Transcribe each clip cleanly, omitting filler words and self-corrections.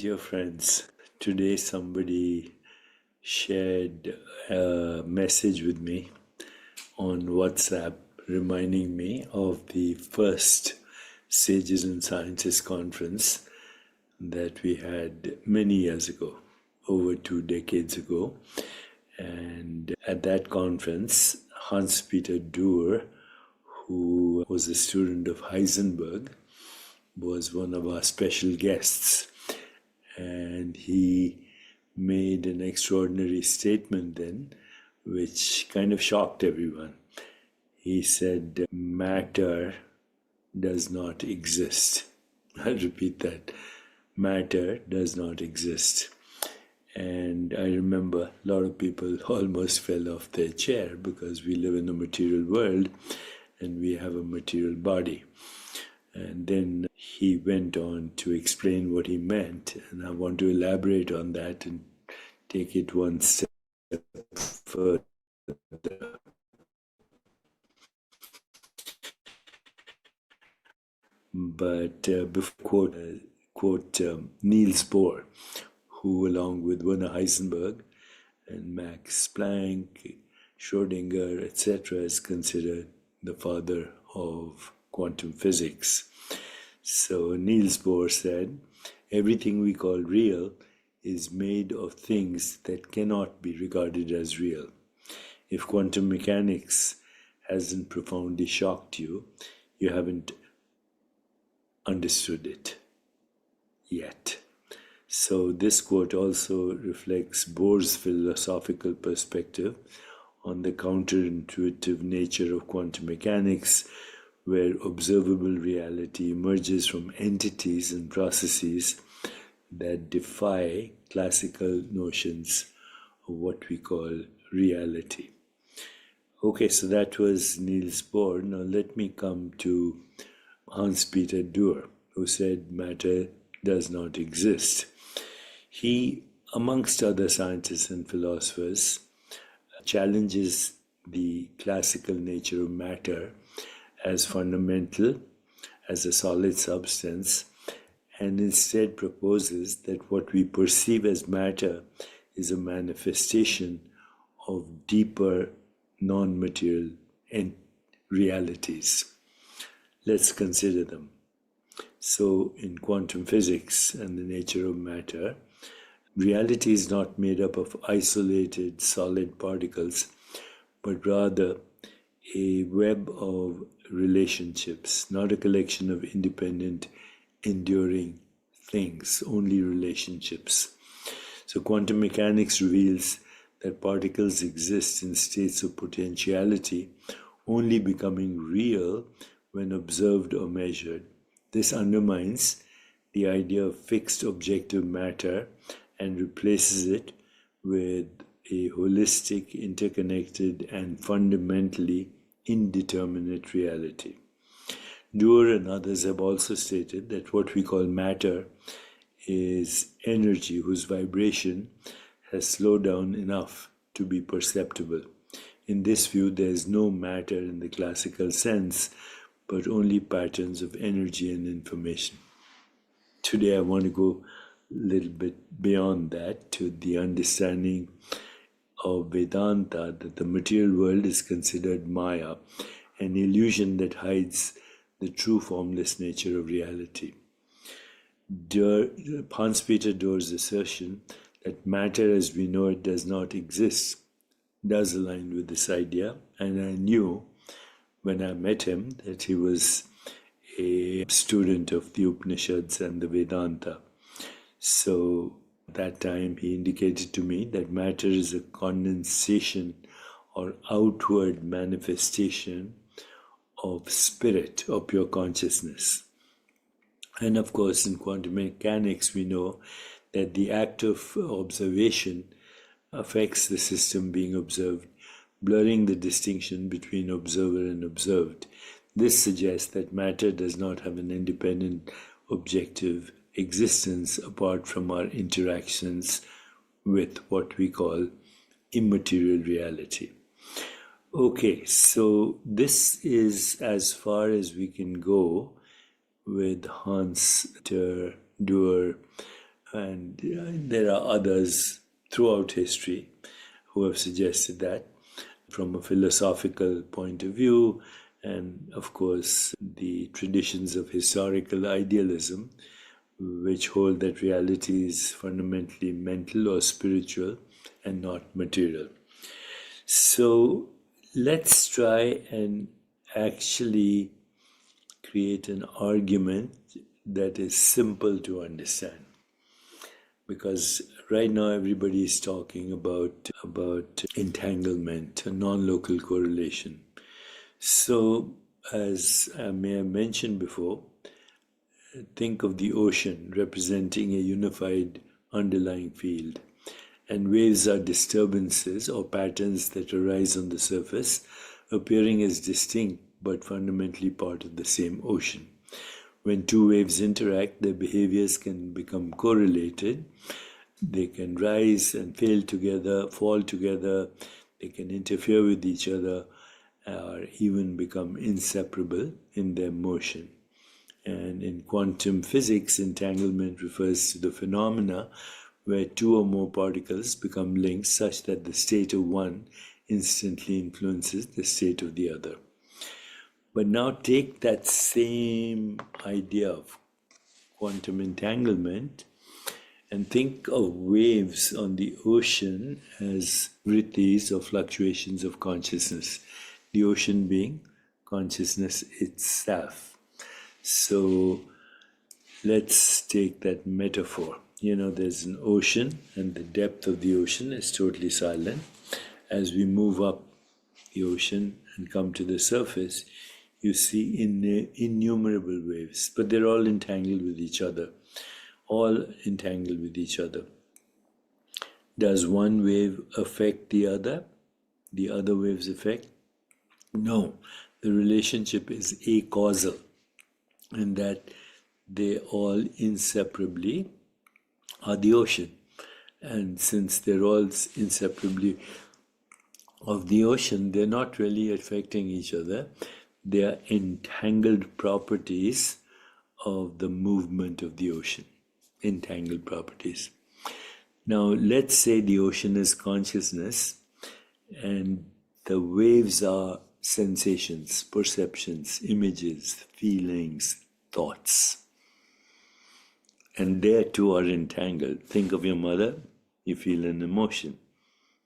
Dear friends, today somebody shared a message with me on WhatsApp reminding me of the first Sages and Scientists conference that we had many years ago, over 2 decades ago. And at that conference, Hans-Peter Durr, who was a student of Heisenberg, was one of our special guests. And he made an extraordinary statement then, which kind of shocked everyone. He said, matter does not exist. I'll repeat that. Matter does not exist. And I remember a lot of people almost fell off their chair because we live in a material world and we have a material body. And then he went on to explain what he meant, and I want to elaborate on that and take it one step further. But before quote Niels Bohr, who along with Werner Heisenberg and Max Planck, Schrödinger, etc., is considered the father of quantum physics. So Niels Bohr said, everything we call real is made of things that cannot be regarded as real. If quantum mechanics hasn't profoundly shocked you, you haven't understood it yet. So this quote also reflects Bohr's philosophical perspective on the counterintuitive nature of quantum mechanics, where observable reality emerges from entities and processes that defy classical notions of what we call reality. Okay, so that was Niels Bohr. Now let me come to Hans-Peter Durr, who said matter does not exist. He, amongst other scientists and philosophers, challenges the classical nature of matter as fundamental, as a solid substance, and instead proposes that what we perceive as matter is a manifestation of deeper non-material realities. Let's consider them. So in quantum physics and the nature of matter, reality is not made up of isolated solid particles, but rather a web of relationships, not a collection of independent, enduring things, only relationships. So quantum mechanics reveals that particles exist in states of potentiality, only becoming real when observed or measured. This undermines the idea of fixed objective matter and replaces it with a holistic, interconnected, and fundamentally indeterminate reality. Durr and others have also stated that what we call matter is energy whose vibration has slowed down enough to be perceptible. In this view, there is no matter in the classical sense, but only patterns of energy and information. Today, I want to go a little bit beyond that to the understanding of Vedanta, that the material world is considered Maya, an illusion that hides the true formless nature of reality. Hans-Peter Durr's assertion that matter as we know it does not exist does align with this idea, and I knew when I met him that he was a student of the Upanishads and the Vedanta. So at that time he indicated to me that matter is a condensation or outward manifestation of spirit, of pure consciousness. And of course, in quantum mechanics, we know that the act of observation affects the system being observed, blurring the distinction between observer and observed. This suggests that matter does not have an independent, objective existence apart from our interactions with what we call immaterial reality. Okay, so this is as far as we can go with Hans-Peter Durr And there are others throughout history who have suggested that from a philosophical point of view. And of course, the traditions of historical idealism, which hold that reality is fundamentally mental or spiritual and not material. So let's try and actually create an argument that is simple to understand. Because right now everybody is talking about entanglement, a non-local correlation. So, as I may have mentioned before, think of the ocean representing a unified underlying field, and waves are disturbances or patterns that arise on the surface, appearing as distinct but fundamentally part of the same ocean. When two waves interact, their behaviors can become correlated. They can rise and fall together, they can interfere with each other, or even become inseparable in their motion. And in quantum physics, entanglement refers to the phenomena where two or more particles become linked such that the state of one instantly influences the state of the other. But now take that same idea of quantum entanglement and think of waves on the ocean as vrittis or fluctuations of consciousness, the ocean being consciousness itself. So let's take that metaphor. There's an ocean and the depth of the ocean is totally silent. As we move up the ocean and come to the surface, you see innumerable waves, but they're all entangled with each other. Does one wave affect the other? The other wave's effect? No. The relationship is acausal, in that they all inseparably are the ocean. And since they're all inseparably of the ocean, they're not really affecting each other. They are entangled properties of the movement of the ocean. Entangled properties. Now, let's say the ocean is consciousness and the waves are sensations, perceptions, images, feelings, thoughts. And there too are entangled. Think of your mother, you feel an emotion,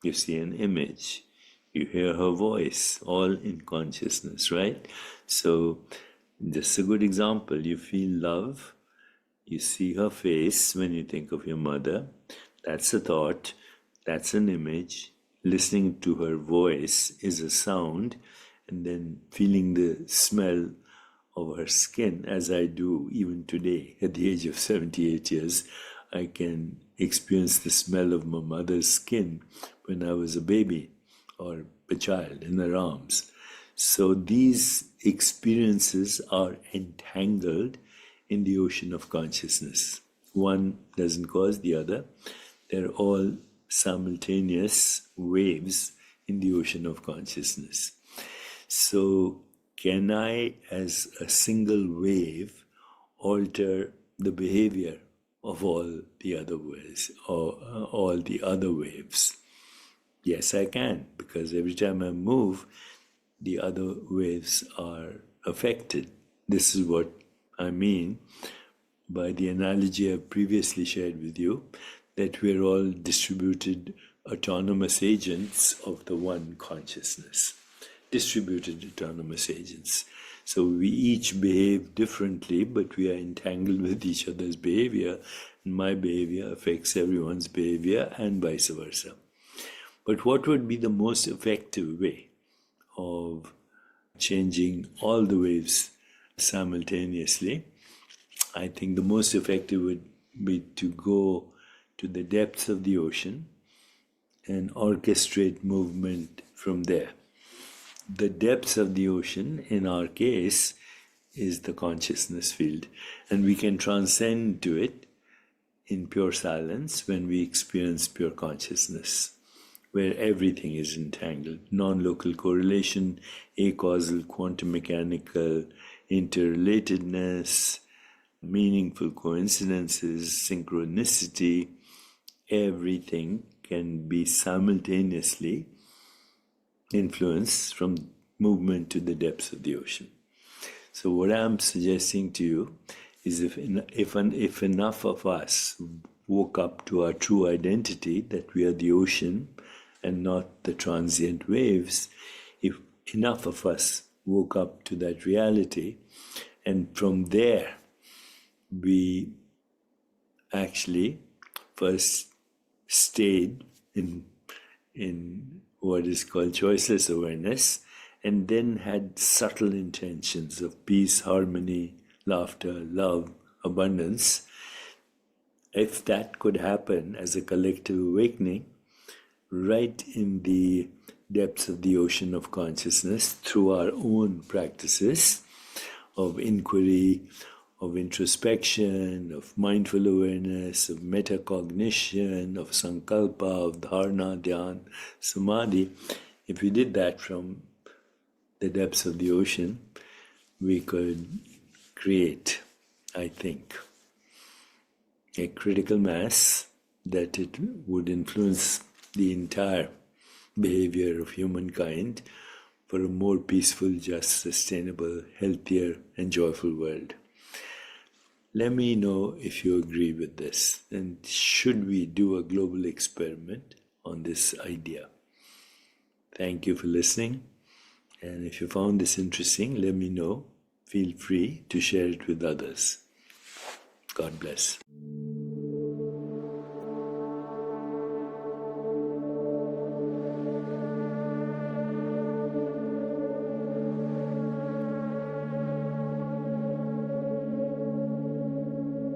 you see an image, you hear her voice, all in consciousness, right? So, just a good example, you feel love, you see her face when you think of your mother, that's a thought, that's an image, listening to her voice is a sound, and then feeling the smell of her skin, as I do even today. At the age of 78 years, I can experience the smell of my mother's skin when I was a baby or a child in her arms. So these experiences are entangled in the ocean of consciousness. One doesn't cause the other. They're all simultaneous waves in the ocean of consciousness. So can I, as a single wave, alter the behavior of all the other waves, or all the other waves? Yes, I can, because every time I move, the other waves are affected. This is what I mean by the analogy I've previously shared with you, that we're all distributed autonomous agents of the one consciousness. Distributed autonomous agents. So we each behave differently, but we are entangled with each other's behavior, and my behavior affects everyone's behavior and vice versa. But what would be the most effective way of changing all the waves simultaneously? I think the most effective would be to go to the depths of the ocean and orchestrate movement from there. The depths of the ocean, in our case, is the consciousness field, and we can transcend to it in pure silence when we experience pure consciousness, where everything is entangled. Non-local correlation, acausal, quantum mechanical, interrelatedness, meaningful coincidences, synchronicity, everything can be simultaneously influenced from movement to the depths of the ocean. So what I'm suggesting to you is if enough of us woke up to our true identity, that we are the ocean and not the transient waves, if enough of us woke up to that reality, and from there we actually first stayed in what is called choiceless awareness, and then had subtle intentions of peace, harmony, laughter, love, abundance. If that could happen as a collective awakening, right in the depths of the ocean of consciousness, through our own practices of inquiry, of introspection, of mindful awareness, of metacognition, of sankalpa, of dharana, dhyan, samadhi, if we did that from the depths of the ocean, we could create, I think, a critical mass that it would influence the entire behavior of humankind for a more peaceful, just, sustainable, healthier, and joyful world. Let me know if you agree with this, and should we do a global experiment on this idea? Thank you for listening, and if you found this interesting, let me know. Feel free to share it with others. God bless.